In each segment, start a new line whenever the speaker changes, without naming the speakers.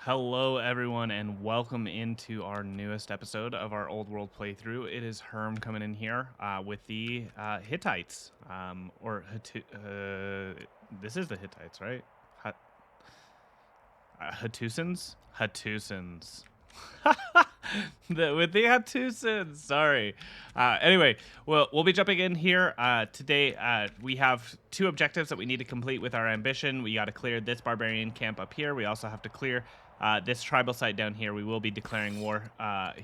Hello, everyone, and welcome into our newest episode of our Old World playthrough. It is Herm coming in here with the Hittites, this is the Hittites, right? Hattusans? Hattusans. With the Hattusans, sorry. Anyway, we'll be jumping in here. Today, we have two objectives that we need to complete with our ambition. We got to clear this barbarian camp up here. We also have to clear this tribal site down here. We will be declaring war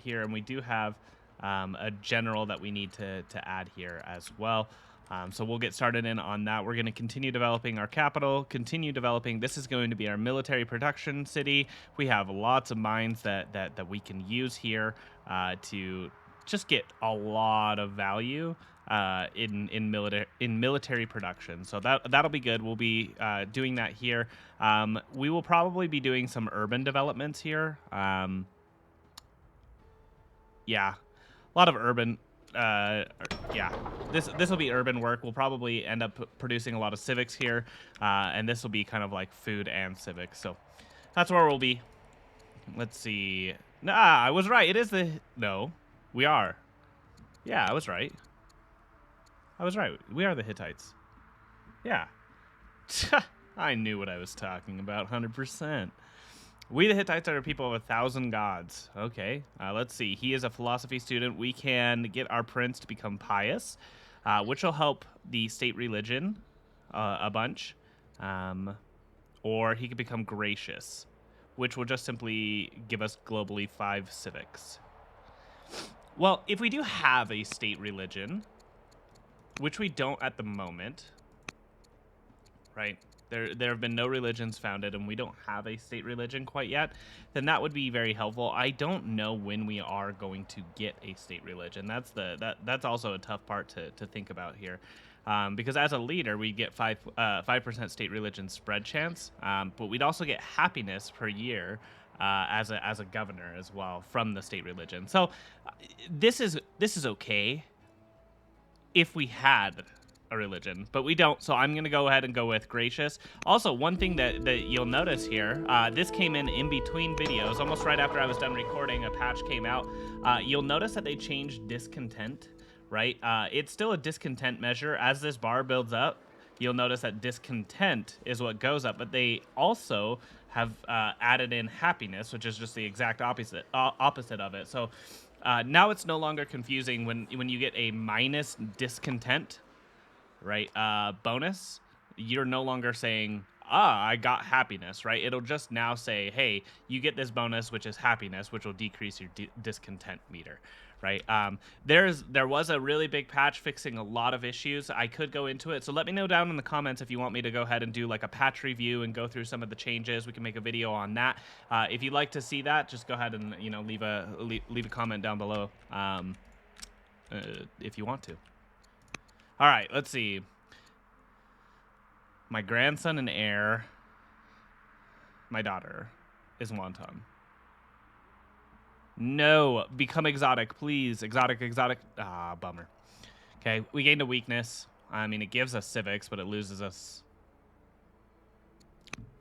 here, and we do have a general that we need to add here as well. So we'll get started in on that. We're going to continue developing our capital, continue developing. This is going to be our military production city. We have lots of mines that we can use here to just get a lot of value in military production. So that'll be good. We'll be doing that here. We will probably be doing some urban developments here. Yeah, a lot of urban. Yeah, this will be urban work. We'll probably end up producing a lot of civics here, and this will be kind of like food and civics. So that's where we'll be. Let's see. Nah, I was right. It is the no. We are. Yeah, I was right. I was right. We are the Hittites. Yeah. I knew what I was talking about. 100%. We the Hittites are a people of 1,000 gods. Okay, let's see. He is a philosophy student. We can get our prince to become pious, which will help the state religion a bunch. Or he could become gracious, which will just simply give us globally 5 civics. Well, if we do have a state religion, which we don't at the moment, right? There have been no religions founded, and we don't have a state religion quite yet, then that would be very helpful. I don't know when we are going to get a state religion. That's also a tough part to think about here, because as a leader, we get 5% state religion spread chance, but we'd also get happiness per year as a governor as well from the state religion. So this is okay if we had a religion, but we don't, so I'm gonna go ahead and go with gracious. Also, one thing that you'll notice here, this came in between videos, almost right after I was done recording. A patch came out. You'll notice that they changed discontent, right? It's still a discontent measure. As this bar builds up, you'll notice that discontent is what goes up, but they also have added in happiness, which is just the exact opposite of it. So now it's no longer confusing when you get a minus discontent, right, bonus. You're no longer saying, I got happiness, right? It'll just now say, hey, you get this bonus, which is happiness, which will decrease your discontent meter, right? There was a really big patch fixing a lot of issues. I could go into it, so let me know down in the comments if you want me to go ahead and do like a patch review and go through some of the changes. We can make a video on that. If you'd like to see that, just go ahead and leave a comment down below if you want to. All right, let's see. My grandson and heir, my daughter, is Wonton. No, become exotic, please. Exotic. Ah, bummer. Okay, we gained a weakness. I mean, it gives us civics, but it loses us.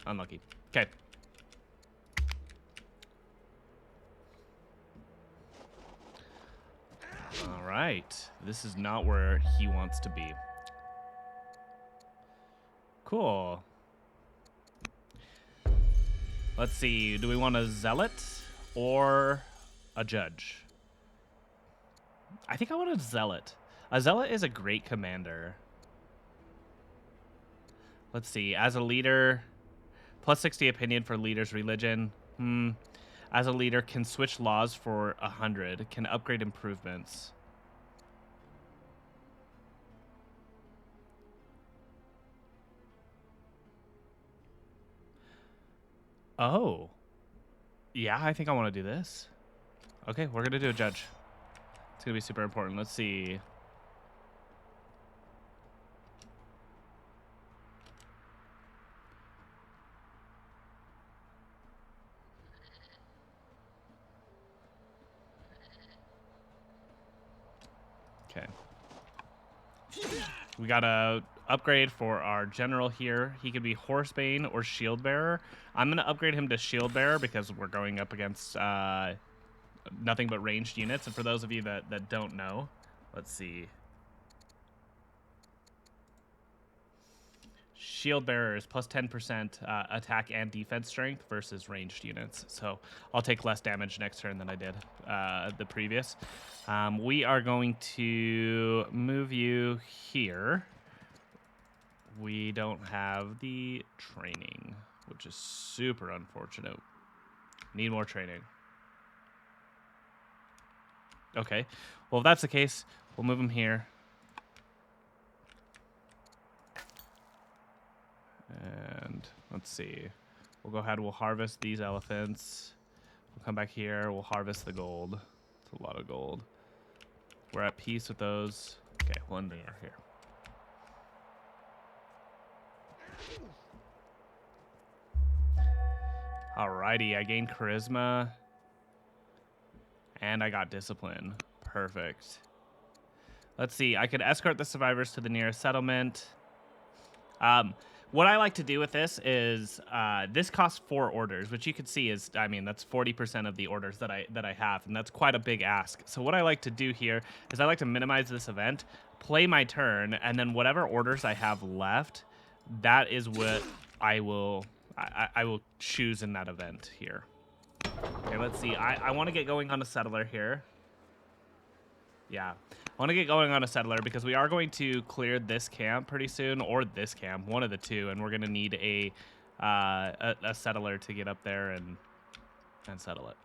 Unlucky. Okay. All right. This is not where he wants to be. Cool. Let's see. Do we want a zealot or a judge? I think I want a zealot. A zealot is a great commander. Let's see. As a leader, plus 60 opinion for leader's religion. As a leader, can switch laws for 100. Can upgrade improvements. Oh. Yeah, I think I want to do this. Okay, we're going to do a judge. It's going to be super important. Let's see. Okay. We got a upgrade for our general here. He could be Horsebane or Shield Bearer. I'm going to upgrade him to Shield Bearer because we're going up against nothing but ranged units. And for those of you that don't know, let's see. Shield Bearer is plus 10% attack and defense strength versus ranged units. So I'll take less damage next turn than I did the previous. We are going to move you here. We don't have the training, which is super unfortunate. Need more training. Okay. Well, if that's the case, we'll move him here. And let's see. We'll go ahead. We'll harvest these elephants. We'll come back here. We'll harvest the gold. It's a lot of gold. We're at peace with those. Okay, one more here. Alrighty, I gained charisma. And I got discipline. Perfect. Let's see. I could escort the survivors to the nearest settlement. What I like to do with this is this costs 4 orders, which you can see is, I mean, that's 40% of the orders that I have, and that's quite a big ask. So what I like to do here is I like to minimize this event, play my turn, and then whatever orders I have left, that is what I will choose in that event here. Okay, let's see. I want to get going on a settler here. Yeah. I want to get going on a settler because we are going to clear this camp pretty soon, or this camp, one of the two, and we're going to need a settler to get up there and settle it.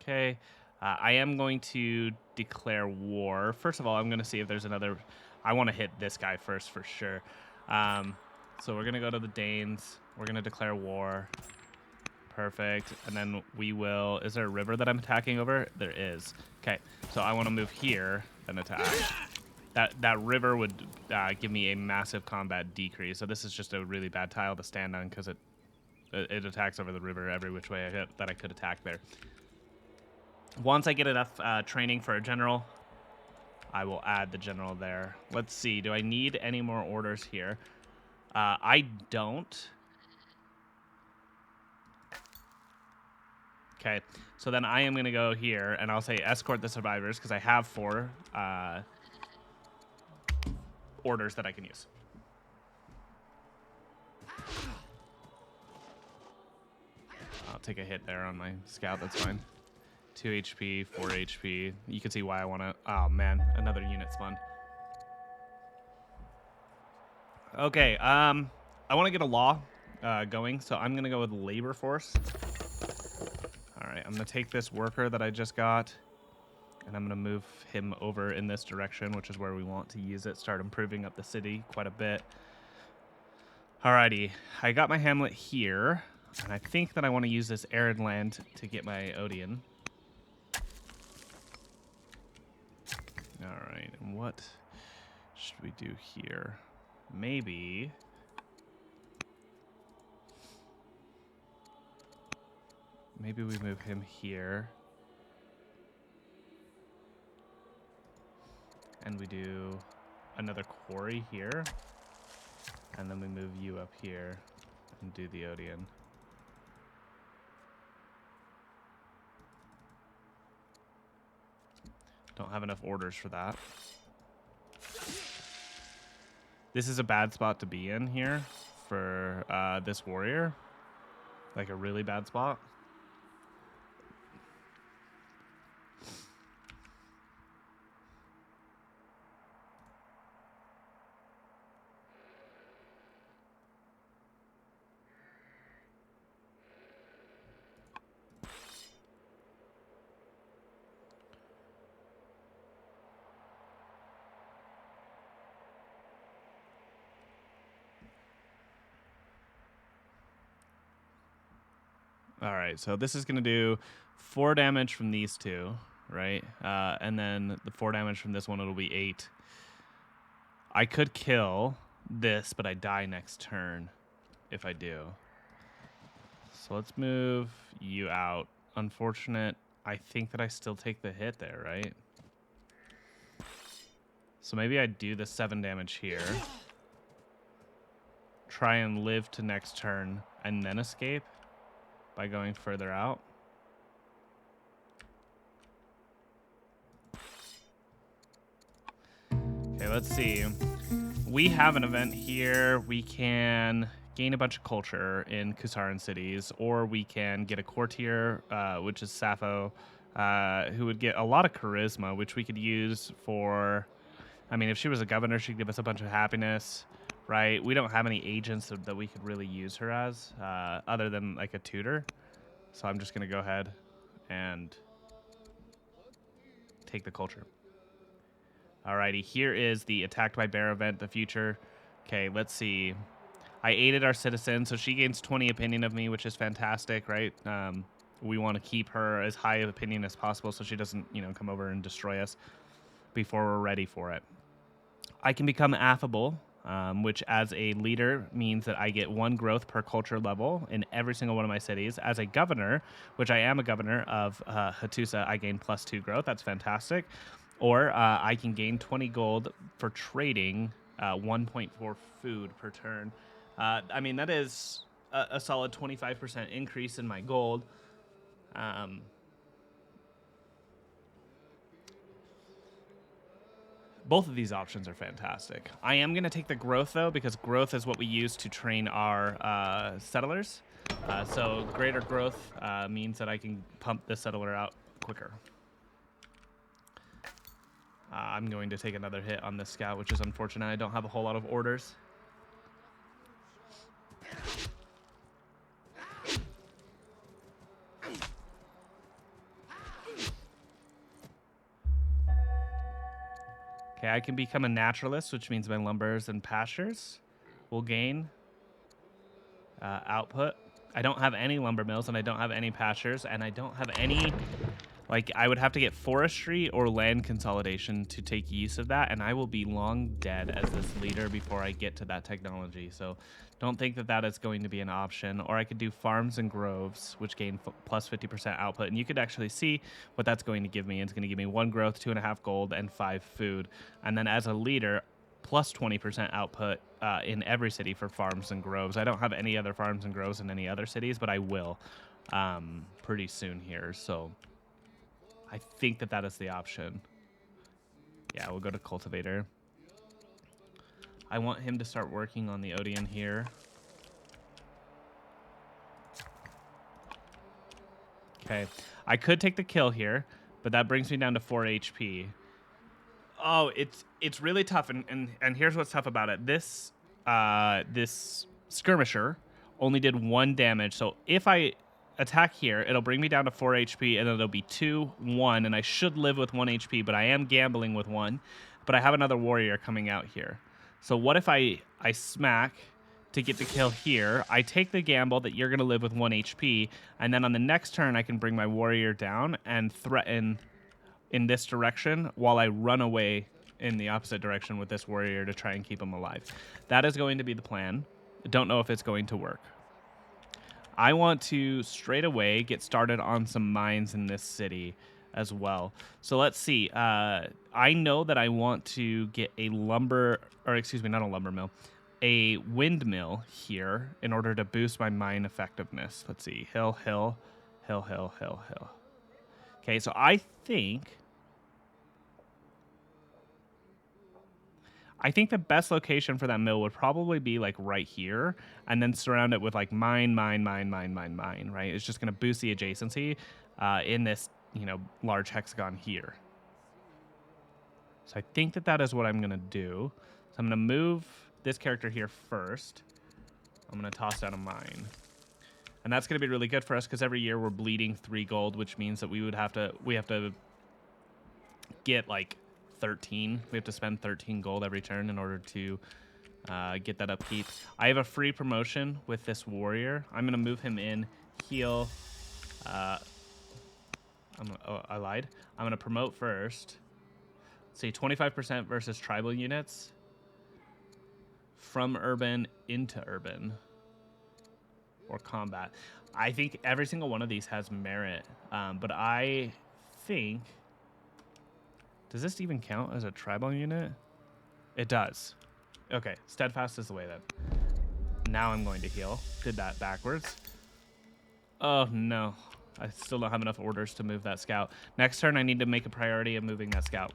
Okay. I am going to declare war. First of all, I'm going to see if there's another... I want to hit this guy first for sure. So we're going to go to the Danes. We're going to declare war. Perfect. And then we will... Is there a river that I'm attacking over? There is. Okay. So I want to move here and attack. That river would give me a massive combat decrease. So this is just a really bad tile to stand on because it attacks over the river every which way that I could attack there. Once I get enough training for a general, I will add the general there. Let's see. Do I need any more orders here? I don't. Okay, so then I am going to go here, and I'll say escort the survivors, because I have 4 orders that I can use. I'll take a hit there on my scout, that's fine. 2 HP, 4 HP. You can see why I want to... Oh, man, another unit spawned. Okay, I want to get a law going, so I'm going to go with labor force. Alright, I'm going to take this worker that I just got, and I'm going to move him over in this direction, which is where we want to use it, start improving up the city quite a bit. Alrighty, I got my hamlet here, and I think that I want to use this arid land to get my Odeon. Alright, and what should we do here? Maybe... Maybe we move him here. And we do another quarry here. And then we move you up here and do the Odeon. Don't have enough orders for that. This is a bad spot to be in here for this warrior. Like a really bad spot. All right, so this is going to do 4 damage from these 2, right? And then the 4 damage from this one, it'll be 8. I could kill this, but I die next turn if I do. So let's move you out. Unfortunate. I think that I still take the hit there, right? So maybe I do the 7 damage here. Try and live to next turn and then escape by going further out. Okay, let's see. We have an event here. We can gain a bunch of culture in Kusaran cities, or we can get a courtier, which is Sappho, who would get a lot of charisma, which we could use for... I mean, if she was a governor, she'd give us a bunch of happiness, right? We don't have any agents that we could really use her as, other than like a tutor. So I'm just going to go ahead and take the culture. Alrighty, here is the attacked by bear event, the future. Okay, let's see. I aided our citizen, so she gains 20 opinion of me, which is fantastic, right? We want to keep her as high of opinion as possible so she doesn't, you know, come over and destroy us before we're ready for it. I can become affable, which as a leader means that I get 1 growth per culture level in every single one of my cities. As a governor, which I am a governor of Hattusa, I gain +2 growth. That's fantastic. Or I can gain 20 gold for trading 1.4 food per turn. I mean, that is a solid 25% increase in my gold. Both of these options are fantastic. I am going to take the growth, though, because growth is what we use to train our settlers. So greater growth means that I can pump the settler out quicker. I'm going to take another hit on this scout, which is unfortunate. I don't have a whole lot of orders. Okay, I can become a naturalist, which means my lumbers and pastures will gain output. I don't have any lumber mills, and I don't have any pastures, and I don't have any... Like, I would have to get forestry or land consolidation to take use of that, and I will be long dead as this leader before I get to that technology. So don't think that that is going to be an option. Or I could do farms and groves, which gain plus 50% output. And you could actually see what that's going to give me. It's going to give me 1 growth, 2.5 gold, and 5 food. And then as a leader, plus 20% output in every city for farms and groves. I don't have any other farms and groves in any other cities, but I will pretty soon here. So... I think that that is the option. Yeah, we'll go to Cultivator. I want him to start working on the Odeon here. Okay. I could take the kill here, but that brings me down to 4 HP. Oh, it's really tough, and here's what's tough about it. This skirmisher only did 1 damage, so if I attack here, it'll bring me down to 4 HP, and it'll be 2, 1, and I should live with 1 HP, but I am gambling with 1. But I have another warrior coming out here. So what if I smack to get the kill here? I take the gamble that you're going to live with 1 HP, and then on the next turn, I can bring my warrior down and threaten in this direction while I run away in the opposite direction with this warrior to try and keep him alive. That is going to be the plan. Don't know if it's going to work. I want to straight away get started on some mines in this city as well. So let's see. I know that I want to get a lumber, or excuse me, not a lumber mill, a windmill here in order to boost my mine effectiveness. Let's see. Hill, hill, hill, hill, hill, hill. Okay, so I think the best location for that mill would probably be like right here, and then surround it with like mine, right? It's just going to boost the adjacency in this, you know, large hexagon here. So I think that that is what I'm going to do. So I'm going to move this character here first. I'm going to toss down a mine. And that's going to be really good for us because every year we're bleeding 3 gold, which means that we have to get like 13. We have to spend 13 gold every turn in order to get that upkeep. I have a free promotion with this warrior. I'm going to move him in, heal. I lied. I'm going to promote first. Let's see, 25% versus tribal units. From urban into urban. Or combat. I think every single one of these has merit. But I think... Does this even count as a tribal unit? It does. Okay, steadfast is the way then. Now I'm going to heal. Did that backwards. Oh, no. I still don't have enough orders to move that scout. Next turn, I need to make a priority of moving that scout.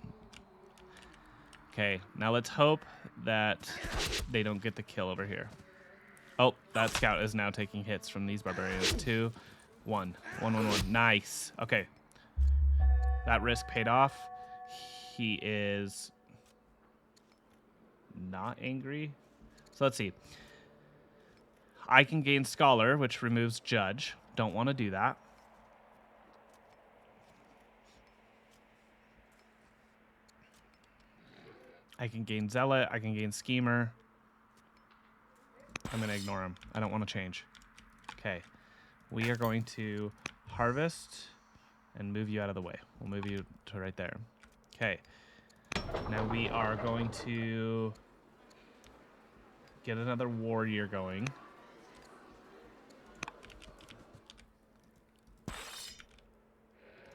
Okay, now let's hope that they don't get the kill over here. Oh, that scout is now taking hits from these barbarians. 2, 1. 1, 1, 1. Nice. Okay. That risk paid off. He is not angry. So let's see. I can gain Scholar, which removes Judge. Don't want to do that. I can gain Zealot. I can gain Schemer. I'm going to ignore him. I don't want to change. Okay. We are going to harvest and move you out of the way. We'll move you to right there. Okay. Now we are going to get another warrior going.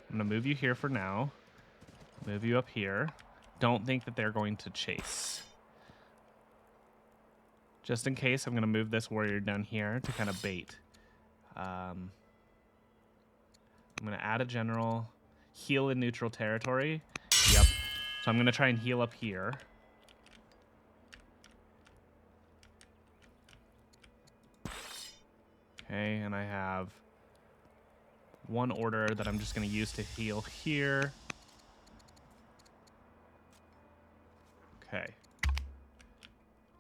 I'm going to move you here for now. Move you up here. Don't think that they're going to chase. Just in case, I'm going to move this warrior down here to kind of bait. I'm going to add a general. Heal in neutral territory. Yep. So I'm going to try and heal up here. Okay, and I have one order that I'm just going to use to heal here. Okay.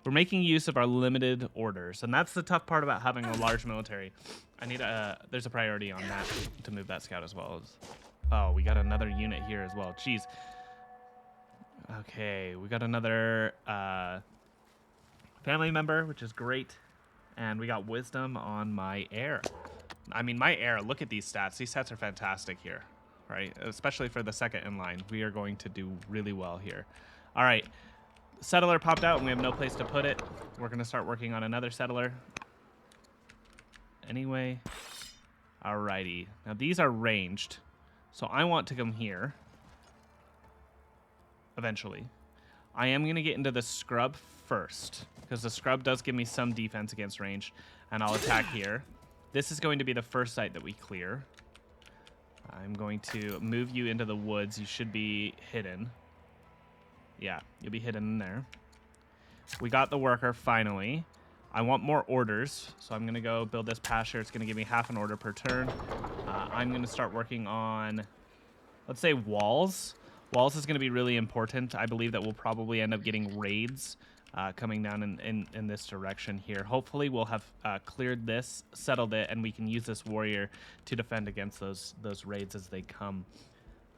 We're making use of our limited orders, and that's the tough part about having a large military. I need there's a priority on that to move that scout as well. Oh, we got another unit here as well. Jeez. Okay, we got another family member, which is great. And we got wisdom on my heir. I mean, my heir, look at these stats. These stats are fantastic here, right? Especially for the second in line. We are going to do really well here. All right. Settler popped out, and we have no place to put it. We're going to start working on another settler. Anyway. Alrighty. Now, these are ranged. So I want to come here. Eventually. I am going to get into the scrub first, because the scrub does give me some defense against range, and I'll attack here. This is going to be the first site that we clear. I'm going to move you into the woods. You should be hidden. Yeah, you'll be hidden in there. We got the worker, finally. I want more orders, so I'm going to go build this pasture. It's going to give me half an order per turn. I'm going to start working on, let's say, walls. Walls is going to be really important. I believe that we'll probably end up getting raids coming down in this direction here. Hopefully we'll have cleared this, settled it, and we can use this warrior to defend against those raids as they come.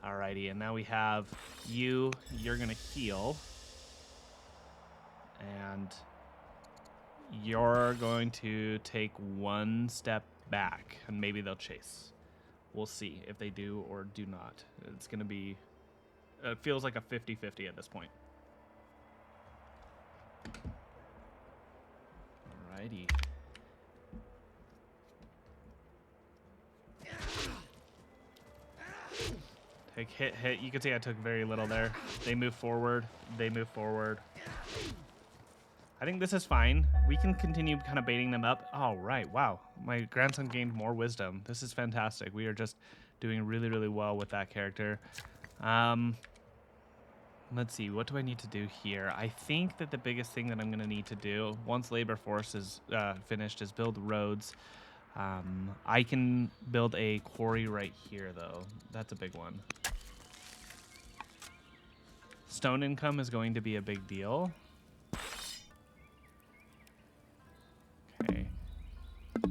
Alrighty, and now we have you. You're going to heal. And you're going to take one step back, and maybe they'll chase. We'll see if they do or do not. It's going to be... It feels like a 50-50 at this point. Alrighty. Take hit, hit. You can see I took very little there. They move forward. They move forward. I think this is fine. We can continue kind of baiting them up. Oh, right. Wow. My grandson gained more wisdom. This is fantastic. We are just doing really, really well with that character. Let's see. What do I need to do here? I think that the biggest thing that I'm going to need to do once labor force is finished is build roads. I can build a quarry right here, though. That's a big one. Stone income is going to be a big deal. Okay.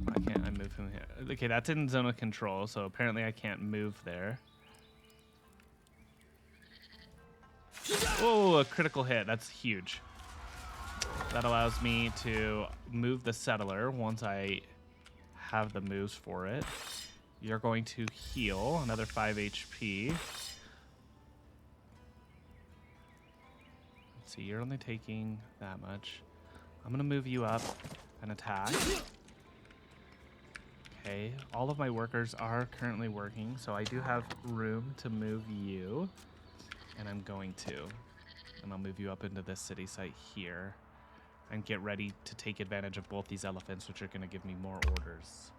Why can't I move him here? Okay, that's in zone of control, so apparently I can't move there. Oh, a critical hit. That's huge. That allows me to move the settler once I have the moves for it. You're going to heal another 5 HP. Let's see, you're only taking that much. I'm going to move you up and attack. Okay, all of my workers are currently working, so I do have room to move you. And I'm going to. And I'll move you up into this city site here. And get ready to take advantage of both these elephants, which are going to give me more orders.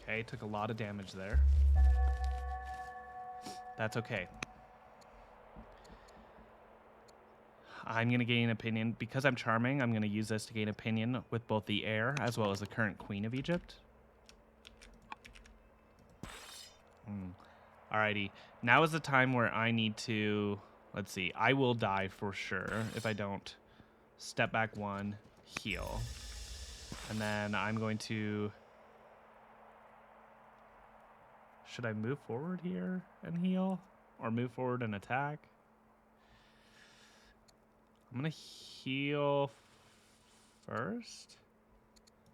Okay, took a lot of damage there. That's okay. I'm going to gain opinion. Because I'm charming, I'm going to use this to gain opinion with both the heir as well as the current queen of Egypt. Alrighty. Now is the time where I need to... Let's see. I will die for sure if I don't step back one, heal. And then I'm going to... Should I move forward here and heal? Or move forward and attack? I'm going to heal first.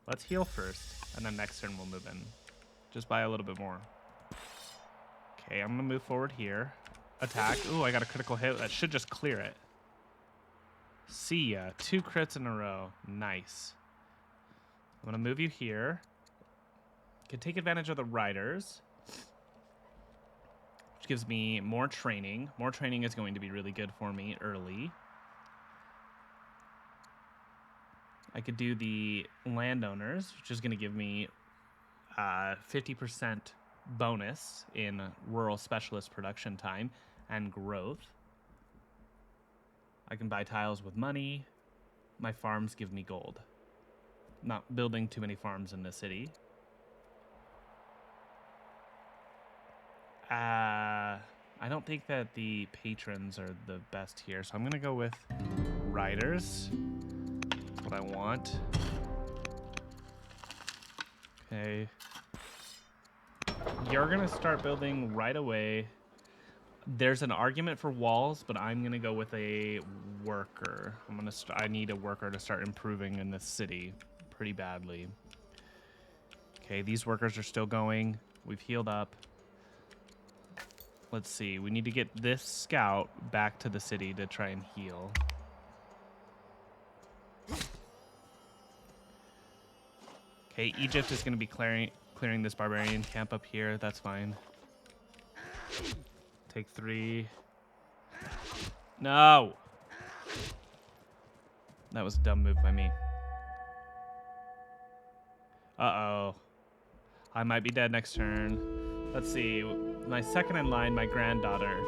Let's heal first. And then next turn we'll move in. Just by a little bit more. Okay, I'm going to move forward here. Attack. Ooh, I got a critical hit. That should just clear it. See ya. 2 crits in a row. Nice. I'm going to move you here. Can take advantage of the riders. Which gives me more training. More training is going to be really good for me early. I could do the landowners, which is going to give me 50% bonus in rural specialist production time and growth. I can buy tiles with money. My farms give me gold. Not building too many farms in the city. I don't think that the patrons are the best here, so I'm gonna go with riders. That's what I want. Okay. You're gonna start building right away. There's an argument for walls, but I'm gonna go with a worker. I need a worker to start improving in this city pretty badly. Okay, these workers are still going. We've healed up. Let's see. We need to get this scout back to the city to try and heal. Okay, Egypt is gonna be clearing this barbarian camp up here. That's fine. Take 3. No! That was a dumb move by me. Uh-oh. I might be dead next turn. Let's see. My second in line, my granddaughter.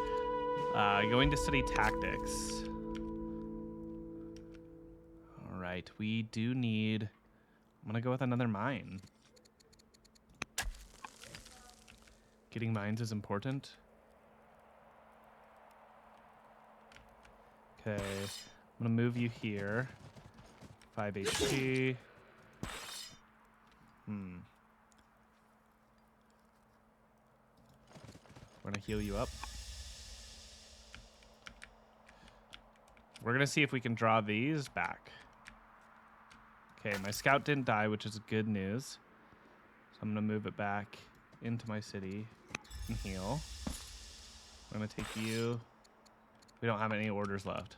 Going to study tactics. Alright, we do need... I'm gonna go with another mine. Getting mines is important. Okay, I'm gonna move you here. 5 HP. We're gonna heal you up. We're gonna see if we can draw these back. Okay, my scout didn't die, which is good news. So I'm gonna move it back into my city and heal. I'm gonna take you. We don't have any orders left.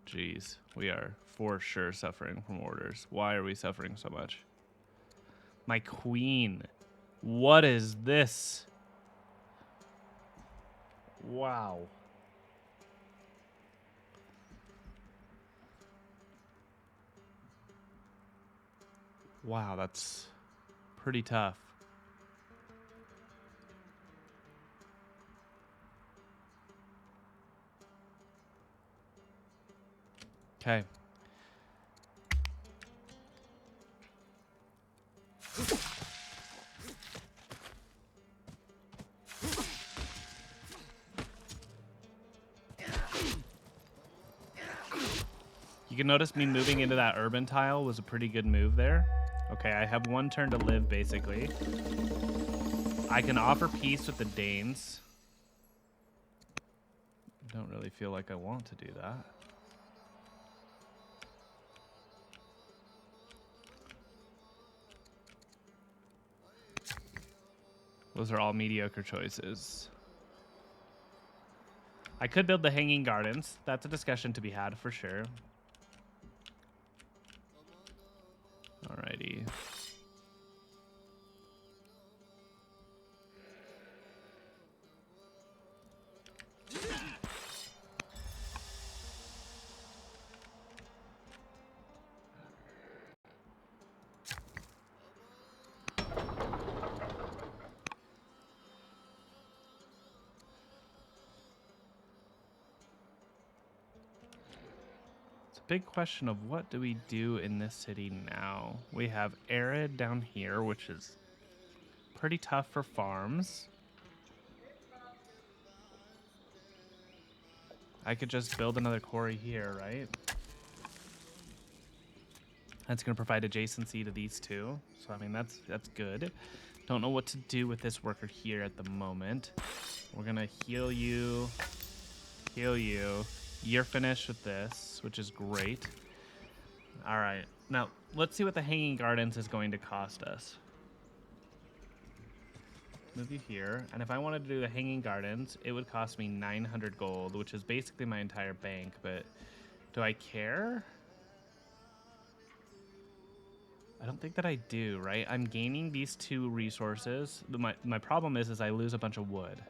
Jeez, we are for sure suffering from orders. Why are we suffering so much? My queen. What is this? Wow. Wow, that's pretty tough. Okay. You can notice me moving into that urban tile was a pretty good move there. Okay, I have 1 turn to live, basically. I can offer peace with the Danes. I don't really feel like I want to do that. Those are all mediocre choices. I could build the Hanging Gardens. That's a discussion to be had for sure. Alrighty. a big question of what do we do in this city now? We have arid down here, which is pretty tough for farms. I could just build another quarry here, right? That's going to provide adjacency to these two. So, I mean, that's good. Don't know what to do with this worker here at the moment. We're going to heal you. Heal you. You're finished with this, which is great. All right. Now, let's see what the Hanging Gardens is going to cost us. Move you here. And if I wanted to do the Hanging Gardens, it would cost me 900 gold, which is basically my entire bank. But do I care? I don't think that I do, right? I'm gaining these two resources. My problem is I lose a bunch of wood.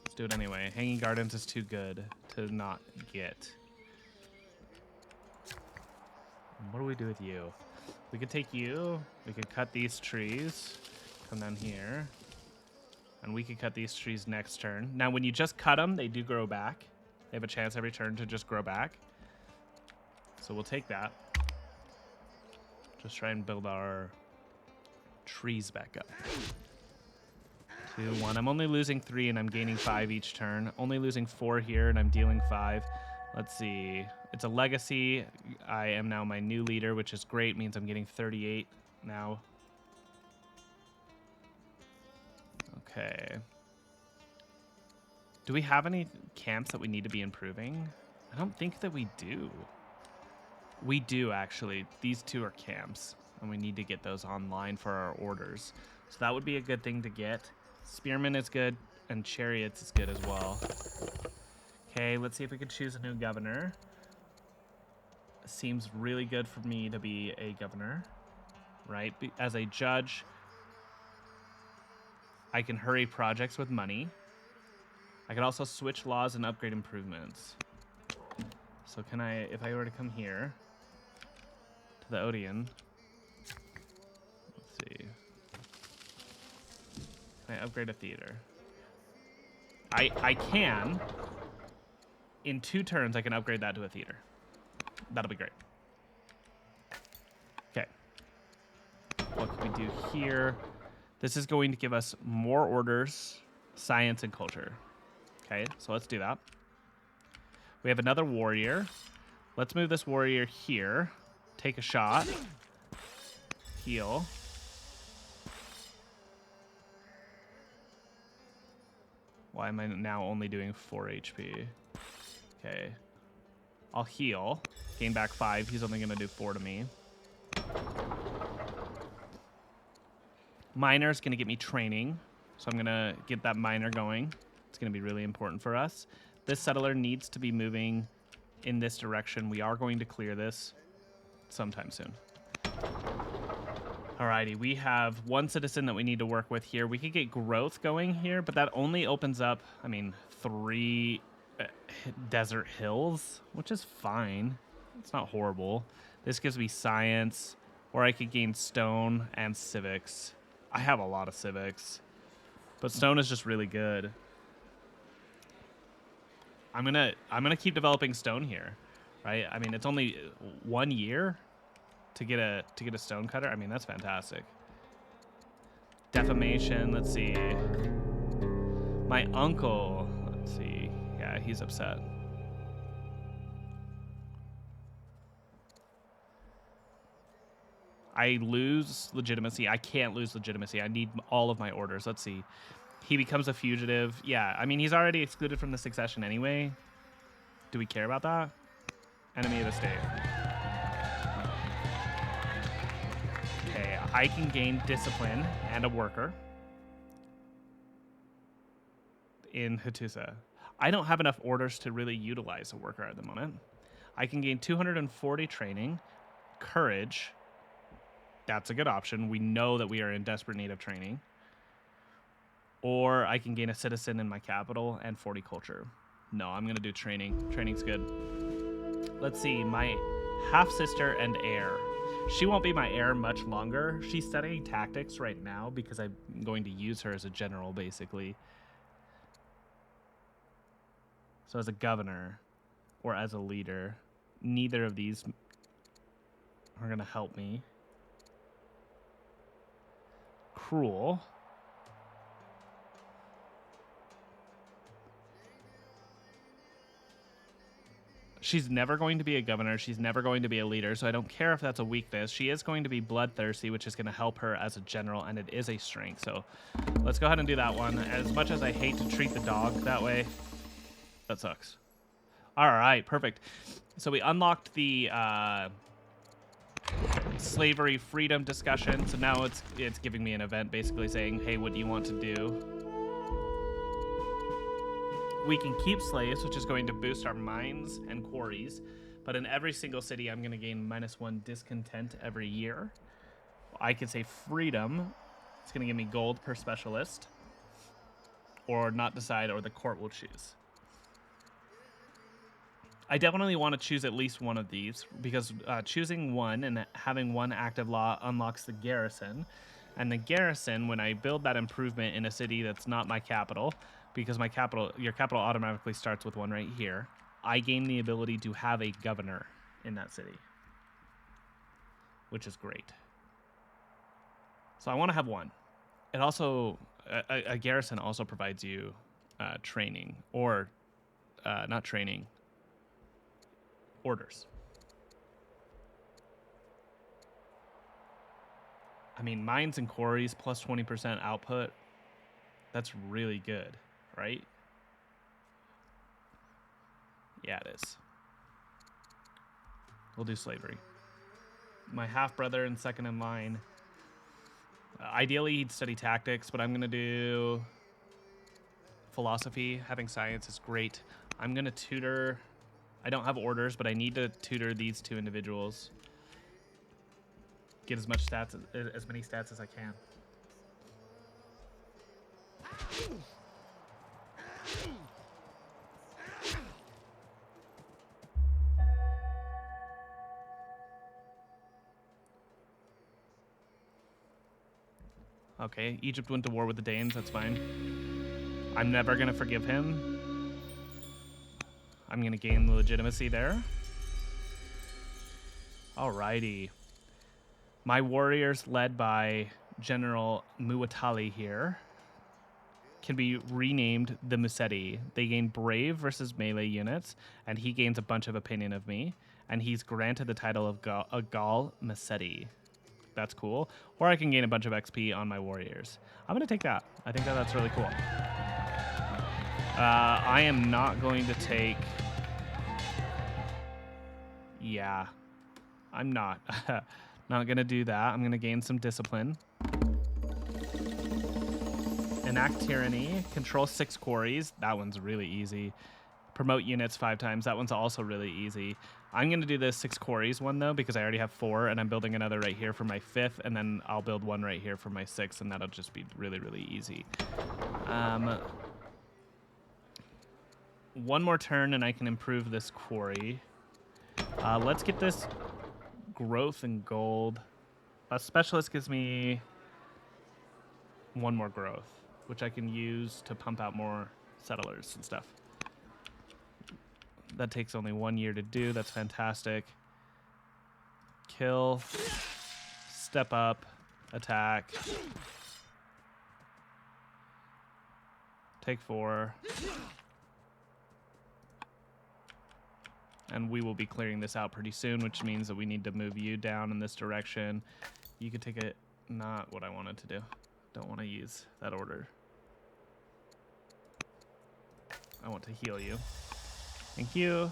Let's do it anyway. Hanging Gardens is too good to not get. What do we do with you? We could take you. We could cut these trees. Come down here. And we could cut these trees next turn. Now, when you just cut them, they do grow back. They have a chance every turn to just grow back. So we'll take that. Just try and build our trees back up. 2, 1. I'm only losing 3 and I'm gaining 5 each turn. Only losing 4 here and I'm dealing 5. Let's see. It's a legacy. I am now my new leader, which is great. Means I'm getting 38 now. Okay. Do we have any camps that we need to be improving? I don't think that we do. We do, actually. These 2 are camps, and we need to get those online for our orders. So that would be a good thing to get. Spearman is good, and Chariots is good as well. Okay, let's see if we can choose a new governor. Seems really good for me to be a governor, right? As a judge, I can hurry projects with money. I can also switch laws and upgrade improvements. So can I, if I were to come here to the Odeon, let's see. Can I upgrade a theater? I can. In 2 turns, I can upgrade that to a theater. That'll be great. Okay. What can we do here? This is going to give us more orders, science, and culture. Okay, so let's do that. We have another warrior. Let's move this warrior here. Take a shot. Heal. Why am I now only doing 4 HP? Okay. I'll heal. Gain back 5. He's only going to do 4 to me. Miner's going to get me training. So I'm going to get that miner going. It's going to be really important for us. This settler needs to be moving in this direction. We are going to clear this sometime soon. Alrighty, we have 1 citizen that we need to work with here. We could get growth going here, but that only opens up, 3 desert hills, which is fine. It's not horrible. This gives me science, or I could gain stone and civics. I have a lot of civics, but stone is just really good. I'm gonna keep developing stone here, right? It's only 1 year to get a stone cutter. That's fantastic. Defamation. Let's see. My uncle. Let's see. Yeah, he's upset. I lose legitimacy. I can't lose legitimacy. I need all of my orders. Let's see. He becomes a fugitive. Yeah, he's already excluded from the succession anyway. Do we care about that? Enemy of the state. Okay, I can gain discipline and a worker in Hattusa. I don't have enough orders to really utilize a worker at the moment. I can gain 240 training, courage. That's a good option. We know that we are in desperate need of training. Or I can gain a citizen in my capital and 40 culture. No, I'm going to do training. Training's good. Let's see. My half-sister and heir. She won't be my heir much longer. She's studying tactics right now because I'm going to use her as a general, basically. So as a governor, or as a leader. Neither of these are going to help me. Cruel. She's never going to be a governor. She's never going to be a leader, so I don't care if that's a weakness. She is going to be bloodthirsty, which is going to help her as a general, and it is a strength. So let's go ahead and do that one. As much as I hate to treat the dog that way, that sucks. All right, perfect. So we unlocked the slavery freedom discussion. So now it's giving me an event basically saying, hey, what do you want to do? We can keep slaves, which is going to boost our mines and quarries. But in every single city, I'm going to gain -1 discontent every year. I could say freedom. It's going to give me gold per specialist. Or not decide, or the court will choose. I definitely want to choose at least one of these, because choosing one and having one active law unlocks the garrison. And the garrison, when I build that improvement in a city that's not my capital, because your capital automatically starts with one right here, I gain the ability to have a governor in that city, which is great. So I want to have one. It also, a garrison also provides you training, or not training, orders. I mean, mines and quarries plus 20% output, that's really good, right? Yeah, it is. We'll do slavery. My half-brother and second in line. Ideally, he'd study tactics, but I'm going to do philosophy. Having science is great. I'm going to tutor. I don't have orders, but I need to tutor these two individuals. Get as many stats as I can. Okay, Egypt went to war with the Danes, that's fine. I'm never gonna forgive him. I'm gonna gain the legitimacy there. Alrighty. My warriors, led by General Muatali here, can be renamed the Musetti. They gain brave versus melee units, and he gains a bunch of opinion of me, and he's granted the title of Gaul Musetti. That's cool. Or I can gain a bunch of XP on my warriors. I'm going to take that. I think that's really cool. I am not going to take... Yeah. I'm not. Not going to do that. I'm going to gain some discipline. Enact tyranny. Control 6 quarries. That one's really easy. Promote units 5 times. That one's also really easy. I'm going to do the 6 quarries one, though, because I already have 4, and I'm building another right here for my 5th, and then I'll build one right here for my 6th, and that'll just be really, really easy. One more turn, and I can improve this quarry. Let's get this growth and gold. A specialist gives me 1 more growth, which I can use to pump out more settlers and stuff. That takes only 1 year to do. That's fantastic. Kill. Step up. Attack. Take 4. And we will be clearing this out pretty soon, which means that we need to move you down in this direction. You could take it. Not what I wanted to do. Don't want to use that order. I want to heal you. Thank you.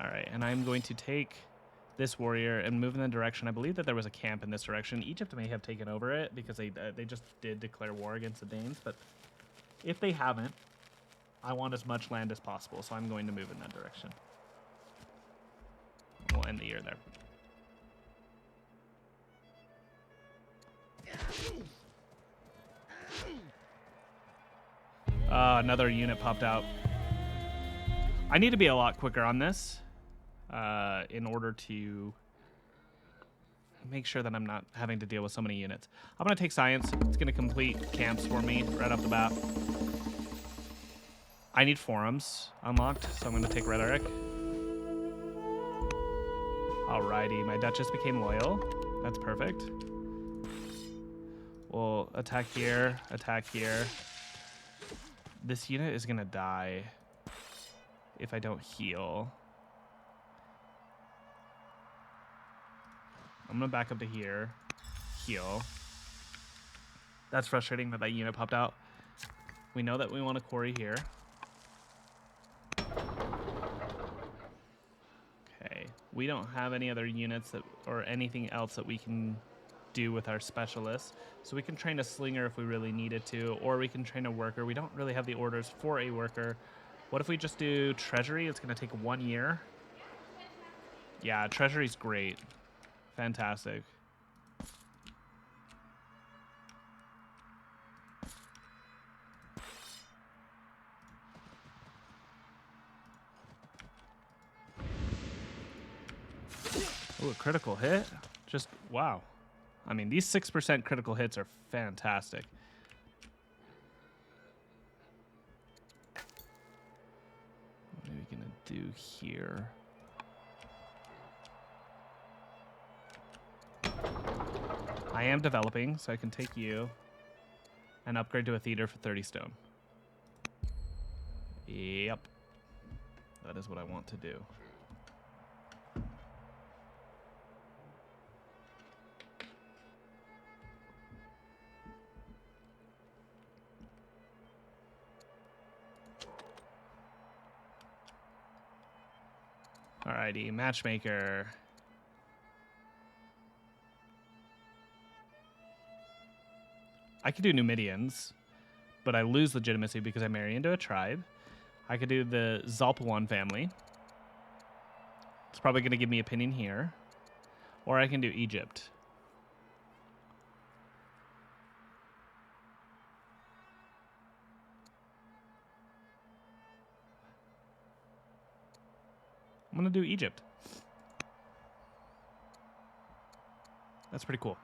All right, and I'm going to take this warrior and move in the direction. I believe that there was a camp in this direction. Egypt may have taken over it because they just did declare war against the Danes. But if they haven't, I want as much land as possible, so I'm going to move in that direction. We'll end the year there. Another unit popped out. I need to be a lot quicker on this in order to make sure that I'm not having to deal with so many units. I'm going to take science. It's going to complete camps for me right off the bat. I need forums unlocked, so I'm going to take rhetoric. Alrighty, my Duchess became loyal. That's perfect. We'll attack here, attack here. This unit is gonna die if I don't heal. I'm gonna back up to here, heal. That's frustrating that that unit popped out. We know that we want a quarry here. Okay, we don't have any other units that or anything else that we can do with our specialists. So we can train a slinger if we really needed to, or we can train a worker. We don't really have the orders for a worker. What if we just do treasury? It's gonna take 1 year. Yeah, treasury's great. Fantastic. Oh, a critical hit? Just, wow. I mean, these 6% critical hits are fantastic. What are we gonna do here? I am developing, so I can take you and upgrade to a theater for 30 stone. Yep. That is what I want to do. Alrighty, matchmaker. I could do Numidians, but I lose legitimacy because I marry into a tribe. I could do the Zalpawan family. It's probably going to give me opinion here. Or I can do Egypt. I'm going to do Egypt. That's pretty cool.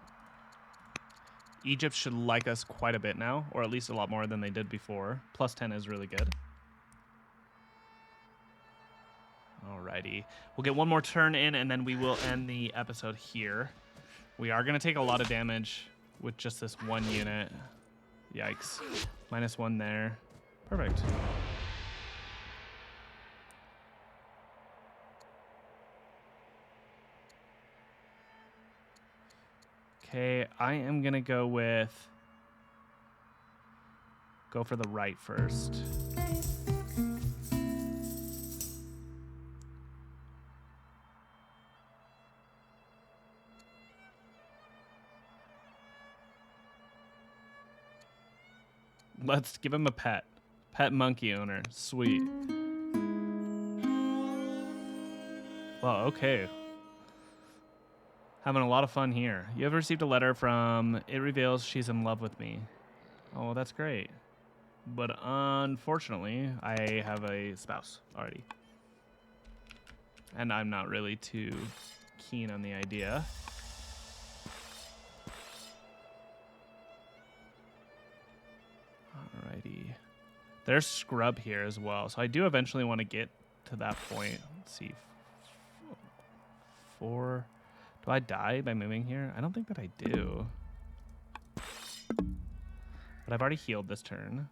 Egypt should like us quite a bit now, or at least a lot more than they did before. Plus 10 is really good. Alrighty. We'll get one more turn in, and then we will end the episode here. We are going to take a lot of damage with just this one unit. Yikes. -1 there. Perfect. Okay, I am going to go for the right first. Let's give him a pet. Pet monkey owner. Sweet. Well, okay. Having a lot of fun here. You have received a letter from... It reveals she's in love with me. Oh, that's great. But unfortunately, I have a spouse already. And I'm not really too keen on the idea. Alrighty. There's scrub here as well. So I do eventually want to get to that point. Let's see. 4... Do I die by moving here? I don't think that I do. But I've already healed this turn.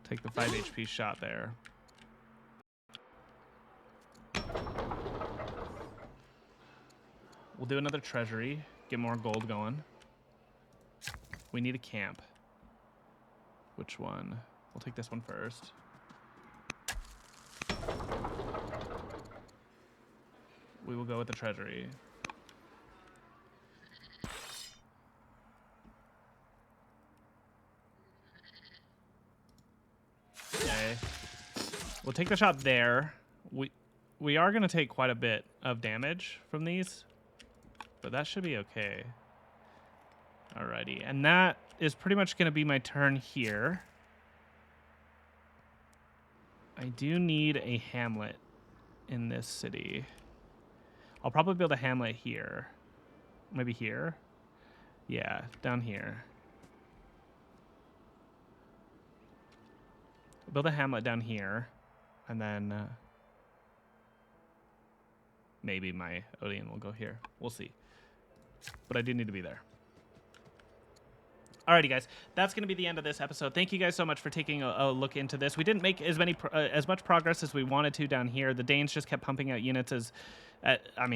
Take the 5 HP shot there. We'll do another treasury. Get more gold going. We need a camp. Which one? We'll take this one first. We will go with the treasury. Okay. We'll take the shot there. We are going to take quite a bit of damage from these, but that should be okay. Alrighty, and that is pretty much going to be my turn here. I do need a hamlet in this city. I'll probably build a hamlet here. Maybe here. Yeah, down here. Build a hamlet down here, and then maybe my Odeon will go here. We'll see. But I do need to be there. Alrighty, guys, that's going to be the end of this episode. Thank you guys so much for taking a look into this. We didn't make as much progress as we wanted to down here. The Danes just kept pumping out units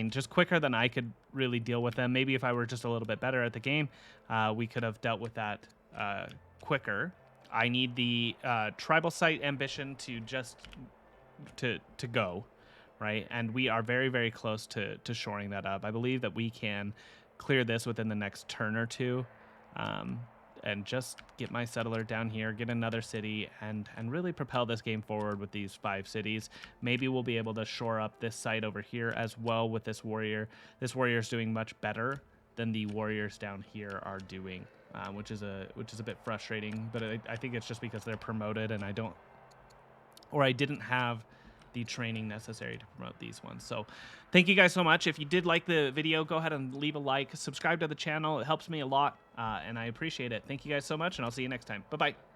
just quicker than I could really deal with them. Maybe if I were just a little bit better at the game, we could have dealt with that quicker. I need the tribal site ambition to to go, right? And we are very, very close to shoring that up. I believe that we can clear this within the next turn or two. And just get my settler down here, get another city, and really propel this game forward with these 5 cities. Maybe we'll be able to shore up this site over here as well with this warrior. This warrior is doing much better than the warriors down here are doing, which is a bit frustrating. But I think it's just because they're promoted, and I didn't have the training necessary to promote these ones. So thank you guys so much. If you did like the video, go ahead and leave a like, subscribe to the channel. It helps me a lot, and I appreciate it. Thank you guys so much, and I'll see you next time. Bye-bye.